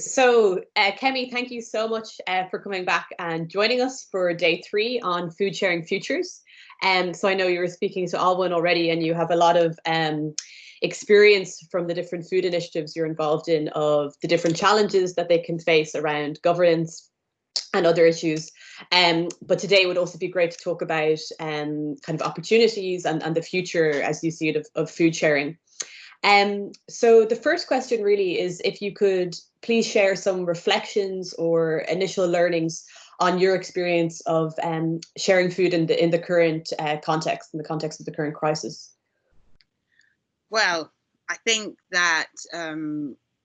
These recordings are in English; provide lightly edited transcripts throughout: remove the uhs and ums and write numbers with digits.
Kemi, thank you so much for coming back and joining us for day 3 on Food Sharing Futures. So I know you were speaking to Alwyn already, and you have a lot of experience from the different food initiatives you're involved in, of the different challenges that they can face around governance and other issues. But today would also be great to talk about kind of opportunities and the future, as you see it, of food sharing. So the first question really is if you could please share some reflections or initial learnings on your experience of sharing food in the current context, in the context of the current crisis. Well, I think that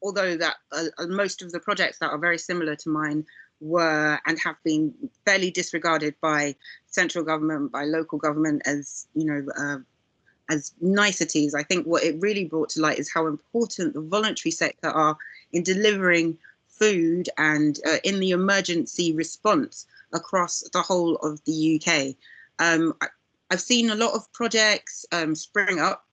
although that most of the projects that are very similar to mine were and have been fairly disregarded by central government, by local government as, you know, as niceties, I think what it really brought to light is how important the voluntary sector are in delivering food and in the emergency response across the whole of the UK. I've seen a lot of projects spring up,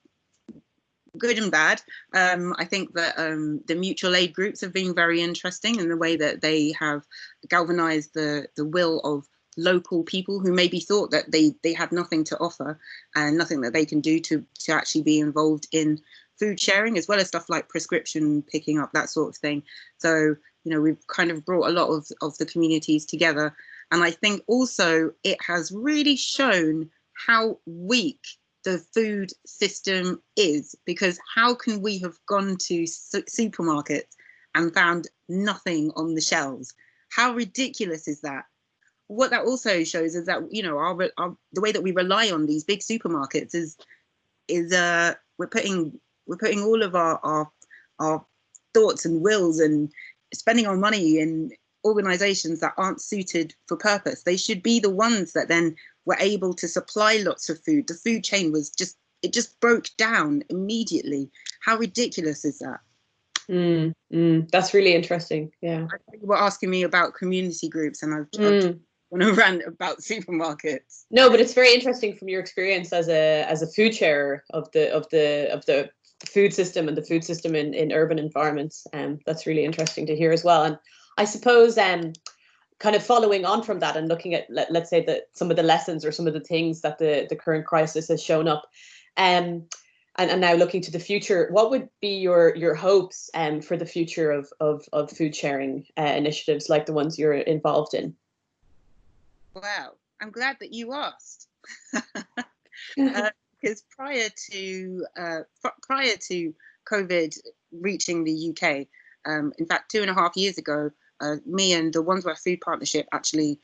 good and bad. I think that the mutual aid groups have been very interesting in the way that they have galvanized the will of local people who maybe thought that they had nothing to offer and nothing that they can do to actually be involved in food sharing, as well as stuff like prescription picking up, that sort of thing. So, you know, we've kind of brought a lot of the communities together. And I think also it has really shown how weak the food system is, because how can we have gone to supermarkets and found nothing on the shelves? How ridiculous is that? What that also shows is that, you know, the way that we rely on these big supermarkets is we're putting all of our thoughts and wills and spending our money in organizations that aren't suited for purpose. They should be the ones that then were able to supply lots of food. The food chain was just broke down immediately. How ridiculous is that? That's really interesting. Yeah. You were asking me about community groups, and I've want to rant about supermarkets. No, but it's very interesting from your experience as a food sharer of the food system and the food system in urban environments. That's really interesting to hear as well. And I suppose kind of following on from that and looking at, let's say, that some of the lessons or some of the things that the current crisis has shown up, and now looking to the future, what would be your hopes for the future of food sharing initiatives like the ones you're involved in? Wow, I'm glad that you asked. Because prior to COVID reaching the UK, in fact, 2.5 years ago, me and the Wandsworth Food Partnership actually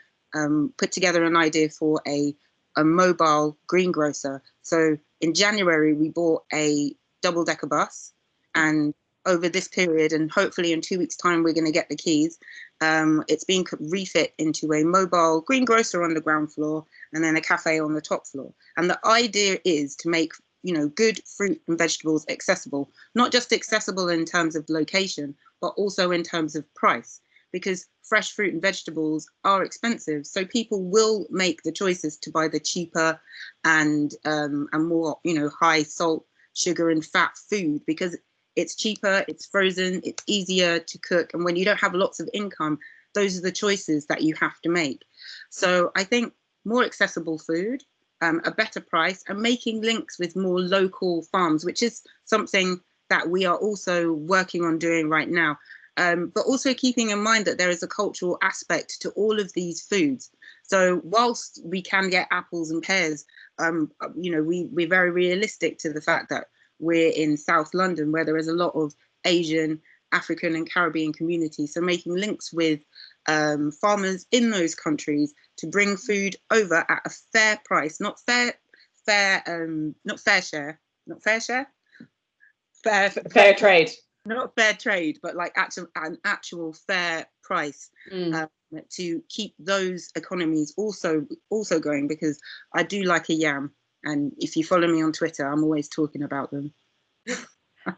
put together an idea for a mobile greengrocer. So in January, we bought a double-decker bus, and over this period, and hopefully in 2 weeks' time, we're going to get the keys. It's being refit into a mobile greengrocer on the ground floor and then a cafe on the top floor. And the idea is to make, you know, good fruit and vegetables accessible, not just accessible in terms of location, but also in terms of price, because fresh fruit and vegetables are expensive. So people will make the choices to buy the cheaper and more, you know, high salt, sugar and fat food, because it's cheaper, it's frozen, it's easier to cook. And when you don't have lots of income, those are the choices that you have to make. So I think more accessible food, a better price, and making links with more local farms, which is something that we are also working on doing right now. But also keeping in mind that there is a cultural aspect to all of these foods. So whilst we can get apples and pears, you know, we're very realistic to the fact that we're in South London, where there is a lot of Asian, African and Caribbean communities. So making links with farmers in those countries to bring food over at a fair price, not fair trade, not fair trade, but like an actual fair price to keep those economies also going, because I do like a yam. And if you follow me on Twitter, I'm always talking about them.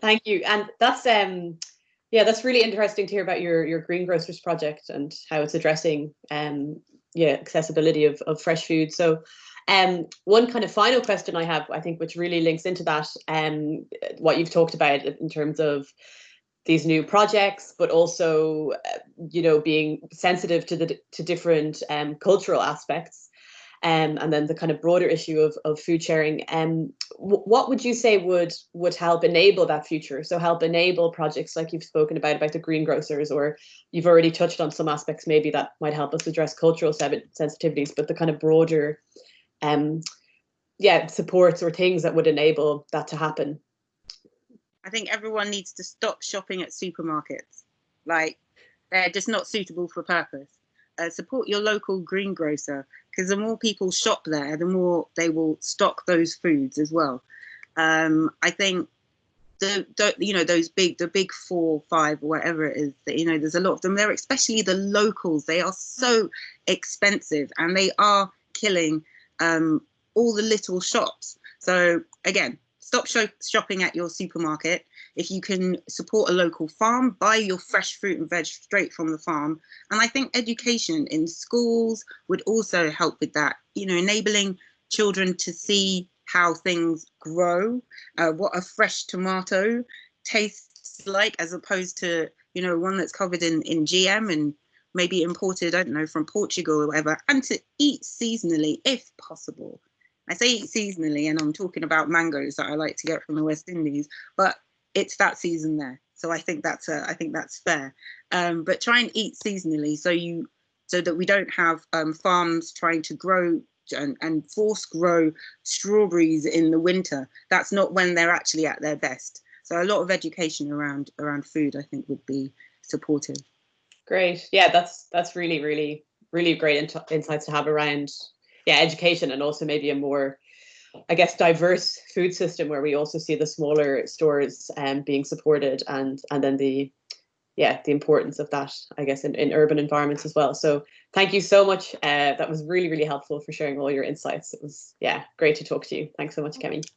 Thank you. And that's that's really interesting to hear about your greengrocers project and how it's addressing accessibility of fresh food. So one kind of final question I have, I think, which really links into that, what you've talked about in terms of these new projects, but also, being sensitive to different cultural aspects. And then the kind of broader issue of food sharing. What would you say would help enable that future? So help enable projects like you've spoken about the greengrocers, or you've already touched on some aspects maybe that might help us address cultural sensitivities, but the kind of broader supports or things that would enable that to happen. I think everyone needs to stop shopping at supermarkets. Like, they're just not suitable for purpose. Support your local greengrocer, because the more people shop there, the more they will stock those foods as well. I think those big 4, 5, or whatever it is, that, there's a lot of them there, especially the locals. They are so expensive, and they are killing all the little shops. So again, stop shopping at your supermarket. If you can support a local farm, buy your fresh fruit and veg straight from the farm. And I think education in schools would also help with that, enabling children to see how things grow, what a fresh tomato tastes like, as opposed to, one that's covered in GM and maybe imported, I don't know, from Portugal or whatever, and to eat seasonally if possible. I say eat seasonally, and I'm talking about mangoes that I like to get from the West Indies, but it's that season there. So I think that's fair. But try and eat seasonally, so that we don't have farms trying to grow and force grow strawberries in the winter. That's not when they're actually at their best. So a lot of education around food, I think, would be supportive. Great. Yeah, that's really, really, really great insights to have around education, and also maybe a more, I guess, diverse food system where we also see the smaller stores being supported, and then the importance of that, I guess, in urban environments as well. So thank you so much. That was really, really helpful for sharing all your insights. It was great to talk to you. Thanks so much, Kemi.